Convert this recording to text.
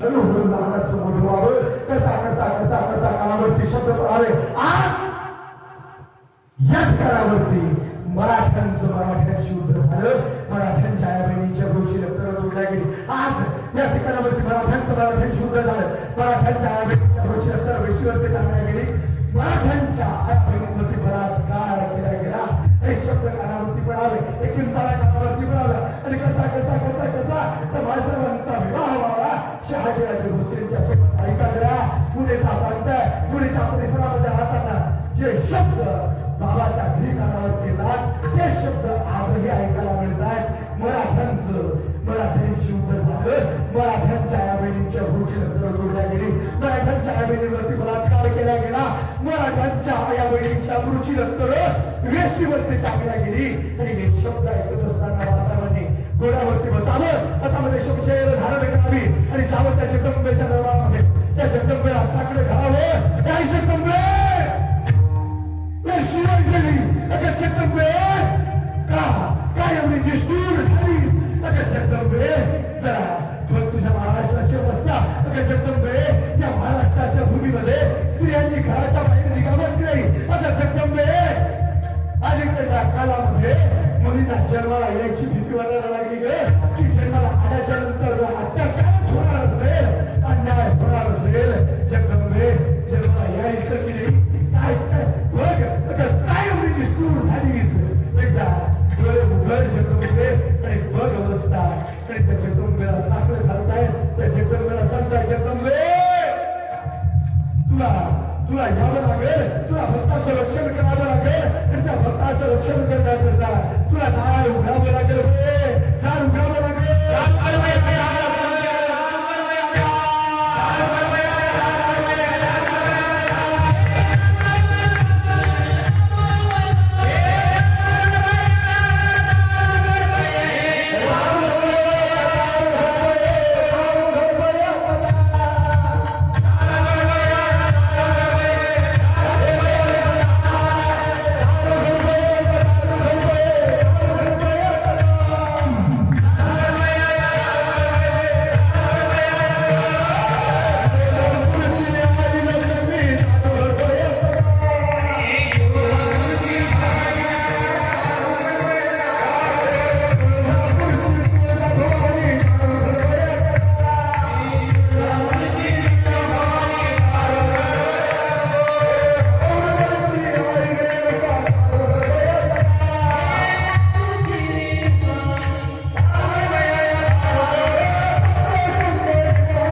लहानाचं मोठं व्हावं करता करता करता करता काळावरती शब्द पडावे. आज याच काळावरती मराठ्यांशी युद्ध झालं. मराठ्यांच्या आई बहिणीच्या गोष्टी रक्ताला जोडल्या गेली. आज या ठिकाणावरती मराठ्यांशी युद्ध झालं. मराठ्यांच्या आई बहिणीच्या गोष्टी रक्ताला वेशीवरती टाकल्या गेली. मराठ्यांच्या आई बहिणीवरती बलात्कार केला गेला. एक शब्द कानावरती पडावे, एक इंसाला कानावरती पडावे आणि करता करता करता करता त्या माणसांचा विवाह व्हावा. शहाजीराजे भोसलेंच्या सोबत ऐका गया. पुणेचा प्रांत पुणेच्या परिसरामध्ये राहताना जे शब्द बाबाच्या घरी कानावरती येतात ते शब्द आजही ऐकायला मिळतात. मराठ्यांशी युद्ध झालं. मराठ्यांच्या या बहिणींच्या भूषण जोडल्या गेली. मराठ्यांच्या या बहिणीवरती बलात्कार केला गेला. मराठ्यांच्या या बहिणींच्या मृची रक्तर वेशीवरती टाकल्या गेली. आणि हे शब्द ऐकत असताना वासावांनी घोड्यावरती बसावं, हातामध्ये शमशेर धारण करावी आणि जावं त्या जगदंबेच्या दरबारामध्ये. त्या जगदंबेला साकडे घालावं. काय जगदंबे शिवाय गेली अगं जगदंबे, का काय एवढी निष्ठूर झालीस अगं जगदंबे. जरा बघ तुझ्या महाराष्ट्राची अवस्था अगं जगदंबे. या महाराष्ट्राच्या भूमीमध्ये स्त्रियांनी घराच्या बाहेर निघावत नाही अगं जगदंबे. आणि त्याच्या काळामध्ये मुलींना जन्माला यायची भीती वाटायला लागली ग. की जन्माला आल्याच्या नंतर अत्याचार होणार असेल, अन्याय होणार असेल. जगदंबे जन्माला यायचं की नाही काय काय बघ काय एवढी निष्ठूर झालीस. एकदा डोळे उघड जगदंबे आणि बघ अवस्था. आणि त्या जगदंबेला साखर घालताय. त्या जगदंबेला सांगताय जगदंबे तुला यावं लागेल. तुला भक्ताचं रक्षण करावं लागेल. आणि त्या भक्ताचं रक्षण करण्याकरता तुला नारळ